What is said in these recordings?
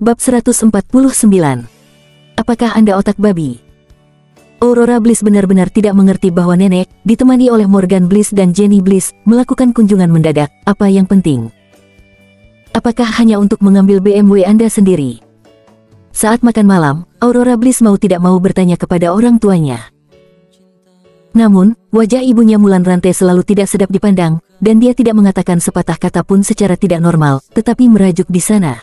Bab 149. Apakah Anda otak babi? Aurora Bliss benar-benar tidak mengerti bahwa nenek, ditemani oleh Morgan Bliss dan Jenny Bliss, melakukan kunjungan mendadak. Apa yang penting? Apakah hanya untuk mengambil BMW Anda sendiri? Saat makan malam, Aurora Bliss mau tidak mau bertanya kepada orang tuanya. Namun, wajah ibunya Mulan Rantai selalu tidak sedap dipandang, dan dia tidak mengatakan sepatah kata pun secara tidak normal, tetapi merajuk di sana.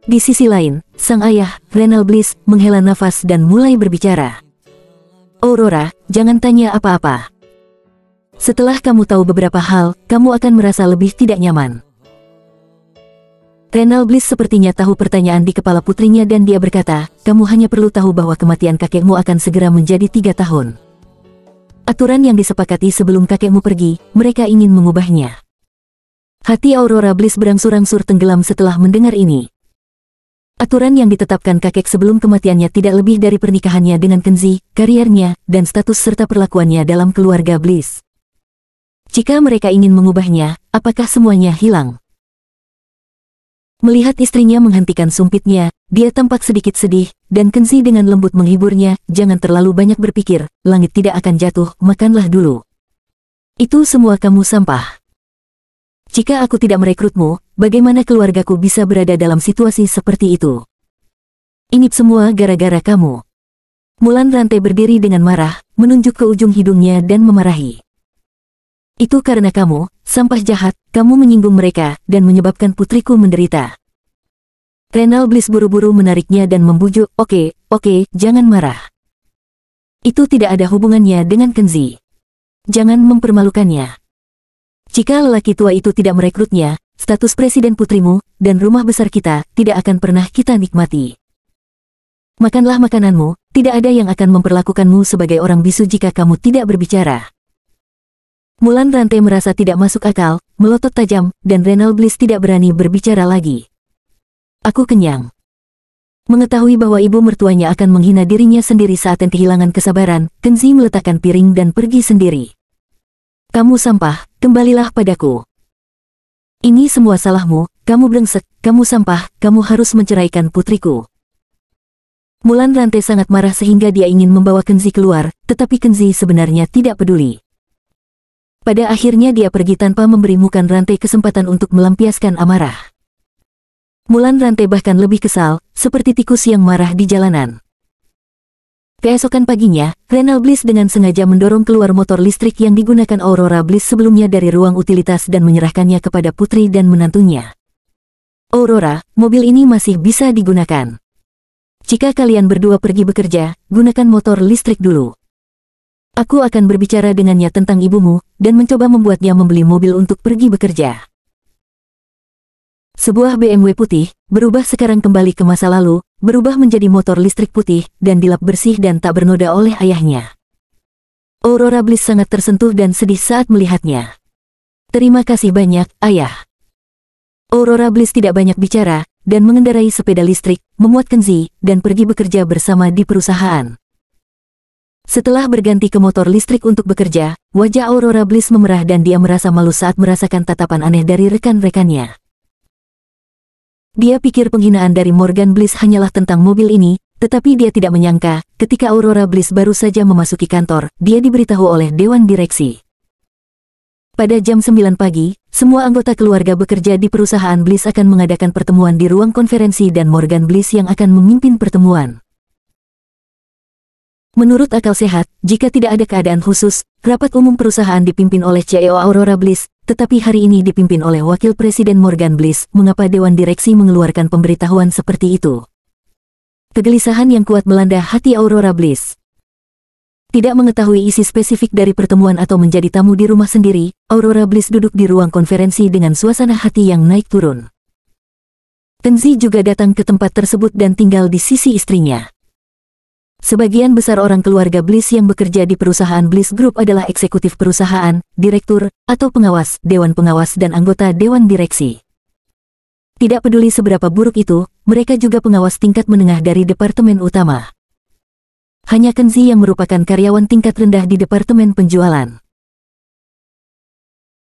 Di sisi lain, sang ayah, Renal Bliss, menghela nafas dan mulai berbicara. Aurora, jangan tanya apa-apa. Setelah kamu tahu beberapa hal, kamu akan merasa lebih tidak nyaman. Renal Bliss sepertinya tahu pertanyaan di kepala putrinya dan dia berkata, kamu hanya perlu tahu bahwa kematian kakekmu akan segera menjadi 3 tahun. Aturan yang disepakati sebelum kakekmu pergi, mereka ingin mengubahnya. Hati Aurora Bliss berangsur-angsur tenggelam setelah mendengar ini. Aturan yang ditetapkan kakek sebelum kematiannya tidak lebih dari pernikahannya dengan Kenzi, kariernya, dan status serta perlakuannya dalam keluarga Bliss. Jika mereka ingin mengubahnya, apakah semuanya hilang? Melihat istrinya menghentikan sumpitnya, dia tampak sedikit sedih, dan Kenzi dengan lembut menghiburnya, jangan terlalu banyak berpikir, langit tidak akan jatuh, makanlah dulu. Itu semua kamu sampah. Jika aku tidak merekrutmu, bagaimana keluargaku bisa berada dalam situasi seperti itu? Ini semua gara-gara kamu. Mulan Rantai berdiri dengan marah, menunjuk ke ujung hidungnya dan memarahi. Itu karena kamu, sampah jahat, kamu menyinggung mereka, dan menyebabkan putriku menderita. Renal Bliss buru-buru menariknya dan membujuk, oke, jangan marah. Itu tidak ada hubungannya dengan Kenzi. Jangan mempermalukannya. Jika lelaki tua itu tidak merekrutnya, status presiden putrimu, dan rumah besar kita, tidak akan pernah kita nikmati. Makanlah makananmu, tidak ada yang akan memperlakukanmu sebagai orang bisu jika kamu tidak berbicara. Mulan Rantai merasa tidak masuk akal, melotot tajam, dan Renal Bliss tidak berani berbicara lagi. Aku kenyang. Mengetahui bahwa ibu mertuanya akan menghina dirinya sendiri saat yang kehilangan kesabaran, Kenzi meletakkan piring dan pergi sendiri. Kamu sampah, kembalilah padaku. Ini semua salahmu, kamu brengsek, kamu sampah, kamu harus menceraikan putriku. Mulan Rantai sangat marah sehingga dia ingin membawa Kenzi keluar, tetapi Kenzi sebenarnya tidak peduli. Pada akhirnya dia pergi tanpa memberi Mulan Rantai kesempatan untuk melampiaskan amarah. Mulan Rantai bahkan lebih kesal, seperti tikus yang marah di jalanan. Keesokan paginya, Renal Bliss dengan sengaja mendorong keluar motor listrik yang digunakan Aurora Bliss sebelumnya dari ruang utilitas dan menyerahkannya kepada putri dan menantunya. Aurora, mobil ini masih bisa digunakan. Jika kalian berdua pergi bekerja, gunakan motor listrik dulu. Aku akan berbicara dengannya tentang ibumu, dan mencoba membuatnya membeli mobil untuk pergi bekerja. Sebuah BMW putih, berubah sekarang kembali ke masa lalu, berubah menjadi motor listrik putih, dan dilap bersih dan tak bernoda oleh ayahnya. Aurora Bliss sangat tersentuh dan sedih saat melihatnya. Terima kasih banyak, ayah. Aurora Bliss tidak banyak bicara, dan mengendarai sepeda listrik, memuat Kenzi, dan pergi bekerja bersama di perusahaan. Setelah berganti ke motor listrik untuk bekerja, wajah Aurora Bliss memerah dan dia merasa malu saat merasakan tatapan aneh dari rekan-rekannya. Dia pikir penghinaan dari Morgan Bliss hanyalah tentang mobil ini, tetapi dia tidak menyangka, ketika Aurora Bliss baru saja memasuki kantor, dia diberitahu oleh Dewan Direksi. Pada jam 9 pagi, semua anggota keluarga bekerja di perusahaan Bliss akan mengadakan pertemuan di ruang konferensi dan Morgan Bliss yang akan memimpin pertemuan. Menurut akal sehat, jika tidak ada keadaan khusus, rapat umum perusahaan dipimpin oleh CEO Aurora Bliss, tetapi hari ini dipimpin oleh Wakil Presiden Morgan Bliss. Mengapa Dewan Direksi mengeluarkan pemberitahuan seperti itu? Kegelisahan yang kuat melanda hati Aurora Bliss. Tidak mengetahui isi spesifik dari pertemuan atau menjadi tamu di rumah sendiri, Aurora Bliss duduk di ruang konferensi dengan suasana hati yang naik turun. Kenzi juga datang ke tempat tersebut dan tinggal di sisi istrinya. Sebagian besar orang keluarga Bliss yang bekerja di perusahaan Bliss Group adalah eksekutif perusahaan, direktur, atau pengawas, dewan pengawas dan anggota dewan direksi. Tidak peduli seberapa buruk itu, mereka juga pengawas tingkat menengah dari departemen utama. Hanya Kenzi yang merupakan karyawan tingkat rendah di departemen penjualan.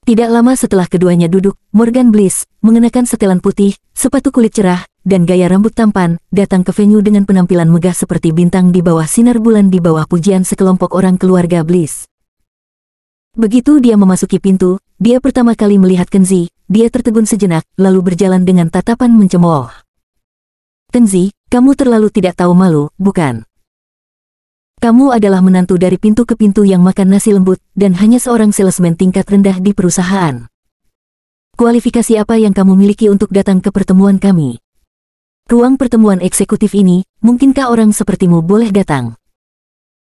Tidak lama setelah keduanya duduk, Morgan Bliss, mengenakan setelan putih, sepatu kulit cerah, dan gaya rambut tampan, datang ke venue dengan penampilan megah seperti bintang di bawah sinar bulan di bawah pujian sekelompok orang keluarga Bliss. Begitu dia memasuki pintu, dia pertama kali melihat Kenzi, dia tertegun sejenak, lalu berjalan dengan tatapan mencemooh. Kenzi, kamu terlalu tidak tahu malu, bukan? Kamu adalah menantu dari pintu ke pintu yang makan nasi lembut, dan hanya seorang salesman tingkat rendah di perusahaan. Kualifikasi apa yang kamu miliki untuk datang ke pertemuan kami? Ruang pertemuan eksekutif ini, mungkinkah orang sepertimu boleh datang?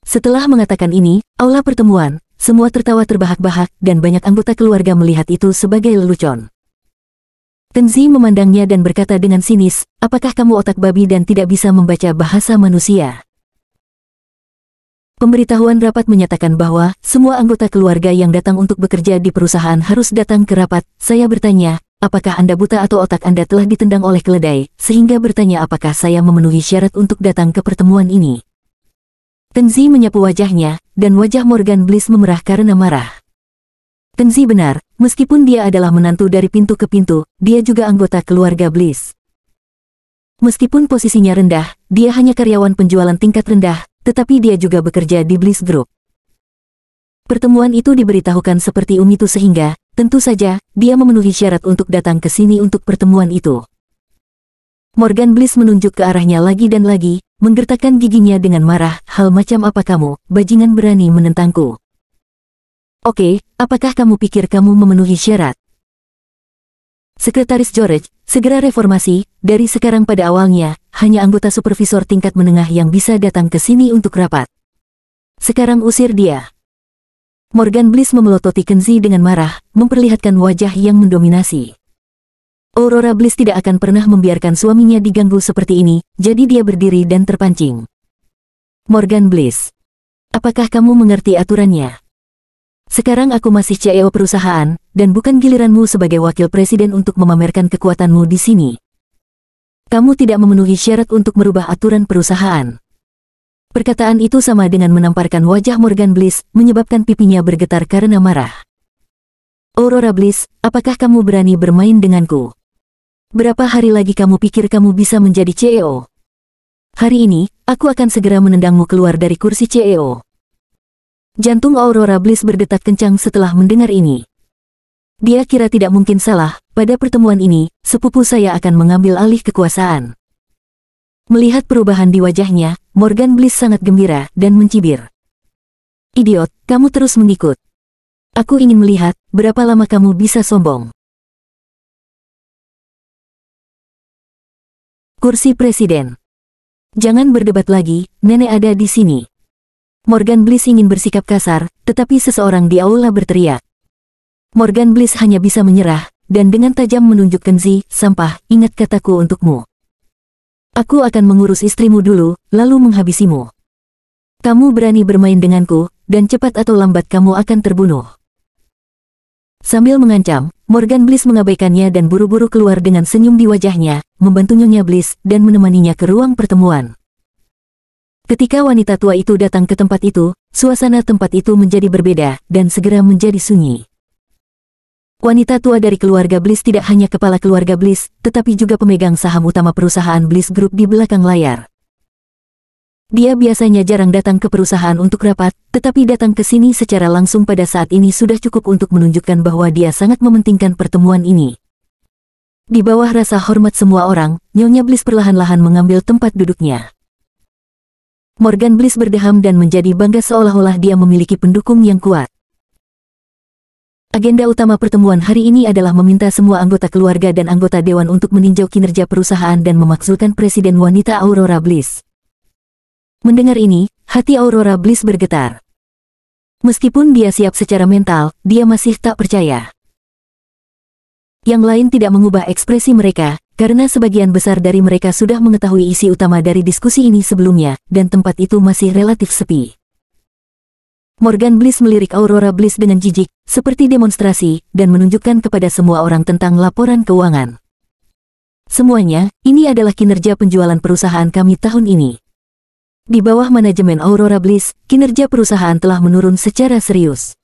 Setelah mengatakan ini, aula pertemuan, semua tertawa terbahak-bahak, dan banyak anggota keluarga melihat itu sebagai lelucon. Kenzi memandangnya dan berkata dengan sinis, apakah kamu otak babi dan tidak bisa membaca bahasa manusia? Pemberitahuan rapat menyatakan bahwa semua anggota keluarga yang datang untuk bekerja di perusahaan harus datang ke rapat. Saya bertanya, apakah Anda buta atau otak Anda telah ditendang oleh keledai, sehingga bertanya apakah saya memenuhi syarat untuk datang ke pertemuan ini? Kenzi menyapu wajahnya, dan wajah Morgan Bliss memerah karena marah. Kenzi benar, meskipun dia adalah menantu dari pintu ke pintu, dia juga anggota keluarga Bliss. Meskipun posisinya rendah, dia hanya karyawan penjualan tingkat rendah, tetapi dia juga bekerja di Bliss Group. Pertemuan itu diberitahukan seperti itu sehingga, tentu saja, dia memenuhi syarat untuk datang ke sini untuk pertemuan itu. Morgan Bliss menunjuk ke arahnya lagi dan lagi, menggertakkan giginya dengan marah, hal macam apa kamu, bajingan berani menentangku? Oke, apakah kamu pikir kamu memenuhi syarat? Sekretaris George, segera reformasi, dari sekarang pada awalnya, hanya anggota supervisor tingkat menengah yang bisa datang ke sini untuk rapat. Sekarang usir dia. Morgan Bliss memelototi Kenzi dengan marah, memperlihatkan wajah yang mendominasi. Aurora Bliss tidak akan pernah membiarkan suaminya diganggu seperti ini, jadi dia berdiri dan terpancing. Morgan Bliss, apakah kamu mengerti aturannya? Sekarang aku masih CEO perusahaan, dan bukan giliranmu sebagai wakil presiden untuk memamerkan kekuatanmu di sini. Kamu tidak memenuhi syarat untuk merubah aturan perusahaan. Perkataan itu sama dengan menamparkan wajah Morgan Bliss, menyebabkan pipinya bergetar karena marah. Aurora Bliss, apakah kamu berani bermain denganku? Berapa hari lagi kamu pikir kamu bisa menjadi CEO? Hari ini, aku akan segera menendangmu keluar dari kursi CEO. Jantung Aurora Bliss berdetak kencang setelah mendengar ini. Dia kira tidak mungkin salah, pada pertemuan ini, sepupu saya akan mengambil alih kekuasaan. Melihat perubahan di wajahnya, Morgan Bliss sangat gembira dan mencibir. Idiot, kamu terus mengikut. Aku ingin melihat, berapa lama kamu bisa sombong. Kursi presiden. Jangan berdebat lagi, nenek ada di sini. Morgan Bliss ingin bersikap kasar, tetapi seseorang di aula berteriak. Morgan Bliss hanya bisa menyerah, dan dengan tajam menunjuk Kenzi, sampah, ingat kataku untukmu. Aku akan mengurus istrimu dulu, lalu menghabisimu. Kamu berani bermain denganku, dan cepat atau lambat kamu akan terbunuh. Sambil mengancam, Morgan Bliss mengabaikannya dan buru-buru keluar dengan senyum di wajahnya, membantu Nyonya Bliss, dan menemaninya ke ruang pertemuan. Ketika wanita tua itu datang ke tempat itu, suasana tempat itu menjadi berbeda, dan segera menjadi sunyi. Wanita tua dari keluarga Bliss tidak hanya kepala keluarga Bliss, tetapi juga pemegang saham utama perusahaan Bliss Group di belakang layar. Dia biasanya jarang datang ke perusahaan untuk rapat, tetapi datang ke sini secara langsung pada saat ini sudah cukup untuk menunjukkan bahwa dia sangat mementingkan pertemuan ini. Di bawah rasa hormat semua orang, Nyonya Bliss perlahan-lahan mengambil tempat duduknya. Morgan Bliss berdeham dan menjadi bangga seolah-olah dia memiliki pendukung yang kuat. Agenda utama pertemuan hari ini adalah meminta semua anggota keluarga dan anggota dewan untuk meninjau kinerja perusahaan dan memakzulkan Presiden wanita Aurora Bliss. Mendengar ini, hati Aurora Bliss bergetar. Meskipun dia siap secara mental, dia masih tak percaya. Yang lain tidak mengubah ekspresi mereka, karena sebagian besar dari mereka sudah mengetahui isi utama dari diskusi ini sebelumnya, dan tempat itu masih relatif sepi. Morgan Bliss melirik Aurora Bliss dengan jijik, seperti demonstrasi, dan menunjukkan kepada semua orang tentang laporan keuangan. Semuanya, ini adalah kinerja penjualan perusahaan kami tahun ini. Di bawah manajemen Aurora Bliss, kinerja perusahaan telah menurun secara serius.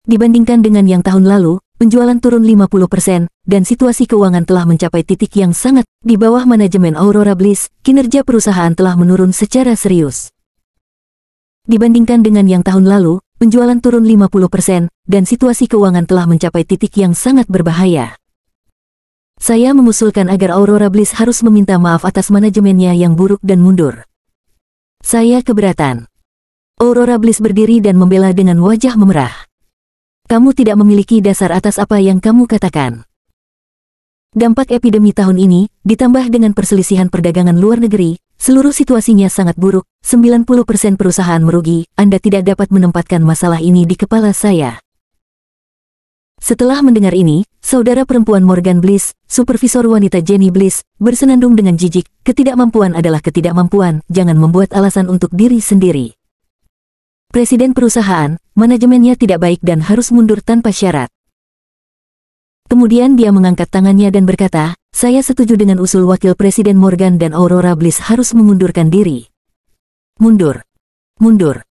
Dibandingkan dengan yang tahun lalu, penjualan turun 50%, dan situasi keuangan telah mencapai titik yang sangat di bawah manajemen Aurora Bliss, kinerja perusahaan telah menurun secara serius. Dibandingkan dengan yang tahun lalu, penjualan turun 50%, dan situasi keuangan telah mencapai titik yang sangat berbahaya. Saya mengusulkan agar Aurora Bliss harus meminta maaf atas manajemennya yang buruk dan mundur. Saya keberatan. Aurora Bliss berdiri dan membela dengan wajah memerah. Kamu tidak memiliki dasar atas apa yang kamu katakan. Dampak epidemi tahun ini, ditambah dengan perselisihan perdagangan luar negeri, seluruh situasinya sangat buruk, 90% perusahaan merugi, Anda tidak dapat menempatkan masalah ini di kepala saya. Setelah mendengar ini, saudara perempuan Morgan Bliss, supervisor wanita Jenny Bliss, bersenandung dengan jijik, ketidakmampuan adalah ketidakmampuan, jangan membuat alasan untuk diri sendiri. Presiden perusahaan, manajemennya tidak baik dan harus mundur tanpa syarat. Kemudian dia mengangkat tangannya dan berkata, saya setuju dengan usul wakil presiden Morgan dan Aurora Bliss harus mengundurkan diri. Mundur. Mundur.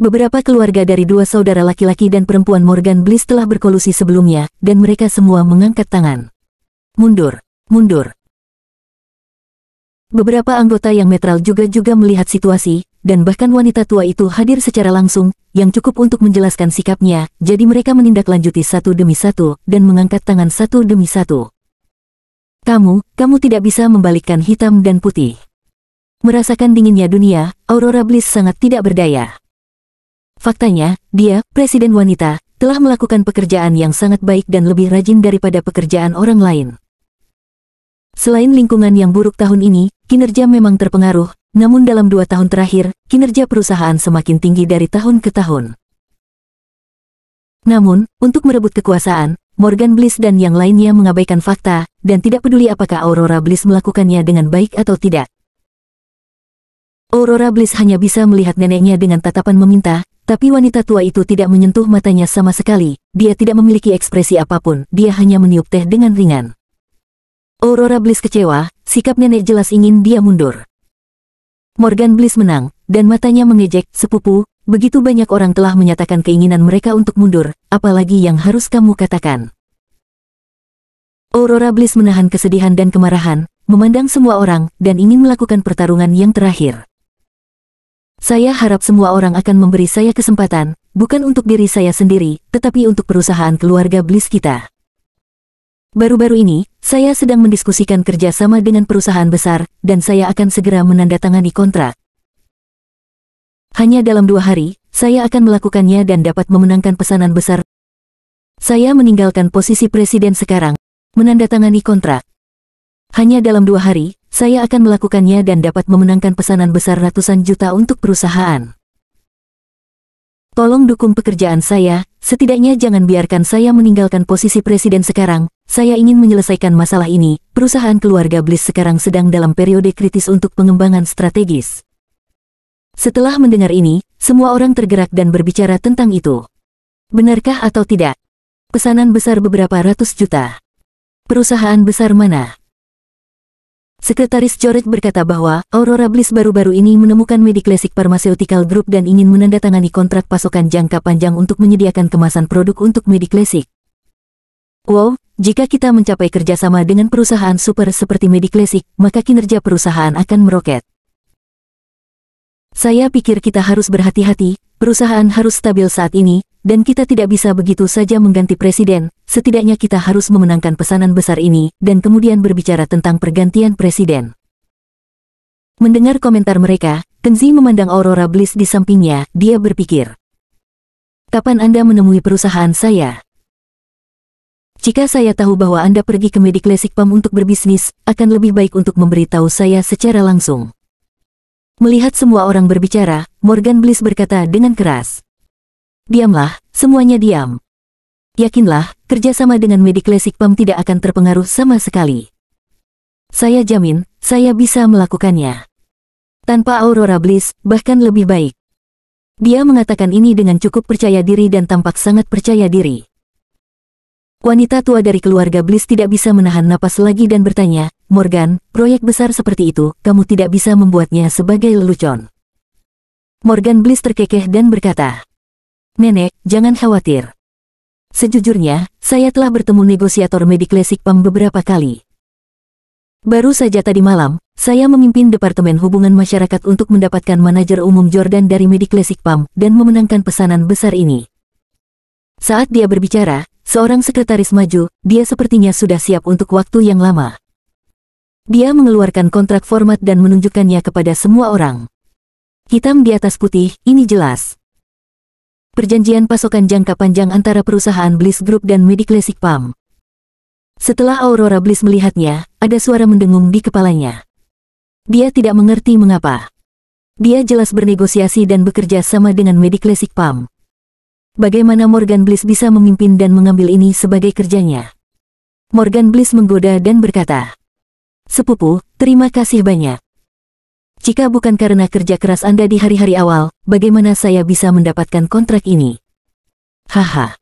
Beberapa keluarga dari dua saudara laki-laki dan perempuan Morgan Bliss telah berkolusi sebelumnya, dan mereka semua mengangkat tangan. Mundur. Mundur. Beberapa anggota yang netral juga melihat situasi, dan bahkan wanita tua itu hadir secara langsung, yang cukup untuk menjelaskan sikapnya, jadi mereka menindaklanjuti satu demi satu, dan mengangkat tangan satu demi satu. Kamu tidak bisa membalikkan hitam dan putih. Merasakan dinginnya dunia, Aurora Bliss sangat tidak berdaya. Faktanya, dia, presiden wanita, telah melakukan pekerjaan yang sangat baik dan lebih rajin daripada pekerjaan orang lain. Selain lingkungan yang buruk tahun ini, kinerja memang terpengaruh, namun dalam 2 tahun terakhir, kinerja perusahaan semakin tinggi dari tahun ke tahun. Namun, untuk merebut kekuasaan, Morgan Bliss dan yang lainnya mengabaikan fakta, dan tidak peduli apakah Aurora Bliss melakukannya dengan baik atau tidak. Aurora Bliss hanya bisa melihat neneknya dengan tatapan meminta, tapi wanita tua itu tidak menyentuh matanya sama sekali, dia tidak memiliki ekspresi apapun, dia hanya meniup teh dengan ringan. Aurora Bliss kecewa, sikap nenek jelas ingin dia mundur. Morgan Bliss menang, dan matanya mengejek, sepupu, begitu banyak orang telah menyatakan keinginan mereka untuk mundur, apalagi yang harus kamu katakan. Aurora Bliss menahan kesedihan dan kemarahan, memandang semua orang, dan ingin melakukan pertarungan yang terakhir. Saya harap semua orang akan memberi saya kesempatan, bukan untuk diri saya sendiri, tetapi untuk perusahaan keluarga Bliss kita. Baru-baru ini, saya sedang mendiskusikan kerjasama dengan perusahaan besar, dan saya akan segera menandatangani kontrak. Hanya dalam 2 hari, saya akan melakukannya dan dapat memenangkan pesanan besar. Saya meninggalkan posisi presiden sekarang, menandatangani kontrak. Hanya dalam 2 hari, saya akan melakukannya dan dapat memenangkan pesanan besar ratusan juta untuk perusahaan. Tolong dukung pekerjaan saya, setidaknya jangan biarkan saya meninggalkan posisi presiden sekarang. Saya ingin menyelesaikan masalah ini. Perusahaan keluarga Bliss sekarang sedang dalam periode kritis untuk pengembangan strategis. Setelah mendengar ini, semua orang tergerak dan berbicara tentang itu. Benarkah atau tidak? Pesanan besar beberapa ratus juta. Perusahaan besar mana? Sekretaris George berkata bahwa Aurora Bliss baru-baru ini menemukan Mediclassic Pharmaceutical Group dan ingin menandatangani kontrak pasokan jangka panjang untuk menyediakan kemasan produk untuk Mediclassic. Wow, jika kita mencapai kerjasama dengan perusahaan super seperti Mediclassic, maka kinerja perusahaan akan meroket. Saya pikir kita harus berhati-hati, perusahaan harus stabil saat ini, dan kita tidak bisa begitu saja mengganti presiden, setidaknya kita harus memenangkan pesanan besar ini, dan kemudian berbicara tentang pergantian presiden. Mendengar komentar mereka, Kenzie memandang Aurora Bliss di sampingnya, dia berpikir. Kapan Anda menemui perusahaan saya? Jika saya tahu bahwa Anda pergi ke Mediclassic Pharm untuk berbisnis, akan lebih baik untuk memberitahu saya secara langsung. Melihat semua orang berbicara, Morgan Bliss berkata dengan keras. Diamlah, semuanya diam. Yakinlah, kerjasama dengan Mediclassic Pharm tidak akan terpengaruh sama sekali. Saya jamin, saya bisa melakukannya. Tanpa Aurora Bliss, bahkan lebih baik. Dia mengatakan ini dengan cukup percaya diri dan tampak sangat percaya diri. Wanita tua dari keluarga Bliss tidak bisa menahan napas lagi dan bertanya, Morgan, proyek besar seperti itu, kamu tidak bisa membuatnya sebagai lelucon. Morgan Bliss terkekeh dan berkata, Nenek, jangan khawatir. Sejujurnya, saya telah bertemu negosiator Mediclassic PAM beberapa kali. Baru saja tadi malam, saya memimpin Departemen Hubungan Masyarakat untuk mendapatkan manajer umum Jordan dari Mediclassic PAM dan memenangkan pesanan besar ini. Saat dia berbicara, seorang sekretaris maju, dia sepertinya sudah siap untuk waktu yang lama. Dia mengeluarkan kontrak format dan menunjukkannya kepada semua orang. Hitam di atas putih, ini jelas. Perjanjian pasokan jangka panjang antara perusahaan Bliss Group dan Mediclassic PAM. Setelah Aurora Bliss melihatnya, ada suara mendengung di kepalanya. Dia tidak mengerti mengapa. Dia jelas bernegosiasi dan bekerja sama dengan Mediclassic PAM. Bagaimana Morgan Bliss bisa memimpin dan mengambil ini sebagai kerjanya? Morgan Bliss menggoda dan berkata, "Sepupu, terima kasih banyak. Jika bukan karena kerja keras Anda di hari-hari awal, bagaimana saya bisa mendapatkan kontrak ini?" Haha.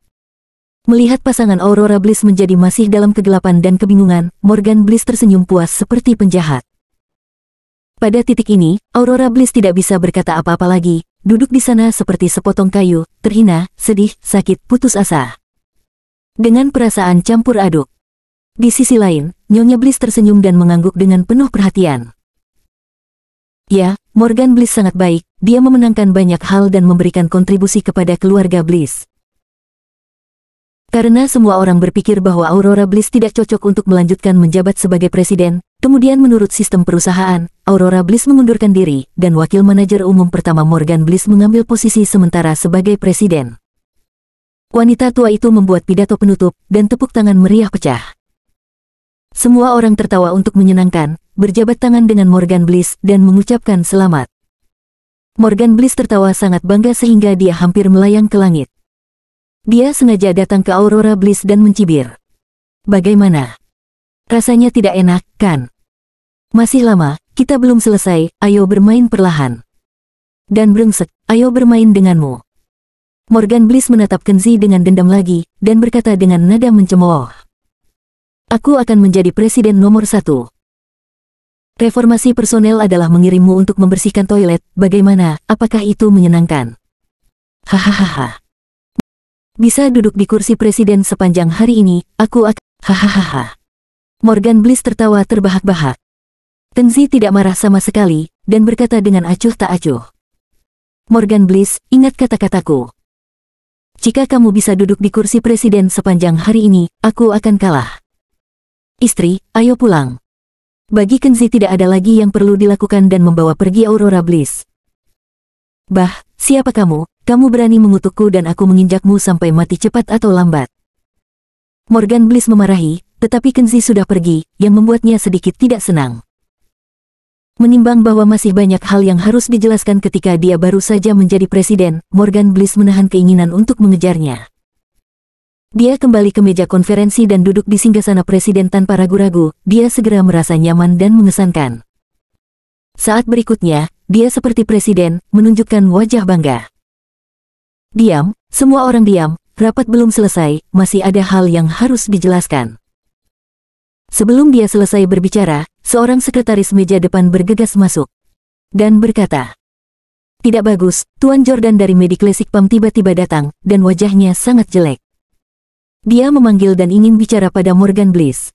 Melihat pasangan Aurora Bliss menjadi masih dalam kegelapan dan kebingungan, Morgan Bliss tersenyum puas seperti penjahat. Pada titik ini, Aurora Bliss tidak bisa berkata apa-apa lagi, duduk di sana seperti sepotong kayu, terhina, sedih, sakit, putus asa. Dengan perasaan campur aduk. Di sisi lain, Nyonya Bliss tersenyum dan mengangguk dengan penuh perhatian. Ya, Morgan Bliss sangat baik, dia memenangkan banyak hal dan memberikan kontribusi kepada keluarga Bliss. Karena semua orang berpikir bahwa Aurora Bliss tidak cocok untuk melanjutkan menjabat sebagai presiden, kemudian menurut sistem perusahaan, Aurora Bliss mengundurkan diri, dan wakil manajer umum pertama Morgan Bliss mengambil posisi sementara sebagai presiden. Wanita tua itu membuat pidato penutup, dan tepuk tangan meriah pecah. Semua orang tertawa untuk menyenangkan, berjabat tangan dengan Morgan Bliss, dan mengucapkan selamat. Morgan Bliss tertawa sangat bangga sehingga dia hampir melayang ke langit. Dia sengaja datang ke Aurora Bliss dan mencibir. "Bagaimana? Rasanya tidak enak, kan? Masih lama, kita belum selesai, ayo bermain perlahan. Dan brengsek, ayo bermain denganmu." Morgan Bliss menatap Kenzi dengan dendam lagi, dan berkata dengan nada mencemooh. "Aku akan menjadi presiden nomor 1. Reformasi personel adalah mengirimmu untuk membersihkan toilet, bagaimana, apakah itu menyenangkan?" Hahaha. "Bisa duduk di kursi presiden sepanjang hari ini, aku akan..." Hahaha. Morgan Bliss tertawa terbahak-bahak. Kenzi tidak marah sama sekali, dan berkata dengan acuh tak acuh. "Morgan Bliss, ingat kata-kataku. Jika kamu bisa duduk di kursi presiden sepanjang hari ini, aku akan kalah. Istri, ayo pulang." Bagi Kenzi tidak ada lagi yang perlu dilakukan dan membawa pergi Aurora Bliss. "Bah, siapa kamu? Kamu berani mengutukku dan aku menginjakmu sampai mati cepat atau lambat." Morgan Bliss memarahi, tetapi Kenzi sudah pergi, yang membuatnya sedikit tidak senang. Menimbang bahwa masih banyak hal yang harus dijelaskan ketika dia baru saja menjadi presiden, Morgan Bliss menahan keinginan untuk mengejarnya. Dia kembali ke meja konferensi dan duduk di singgasana presiden tanpa ragu-ragu, dia segera merasa nyaman dan mengesankan. Saat berikutnya, dia seperti presiden, menunjukkan wajah bangga. Diam, semua orang diam, rapat belum selesai, masih ada hal yang harus dijelaskan. Sebelum dia selesai berbicara, seorang sekretaris meja depan bergegas masuk dan berkata, "Tidak bagus, Tuan Jordan dari Mediclassic PAM tiba-tiba datang, dan wajahnya sangat jelek." Dia memanggil dan ingin bicara pada Morgan Bliss.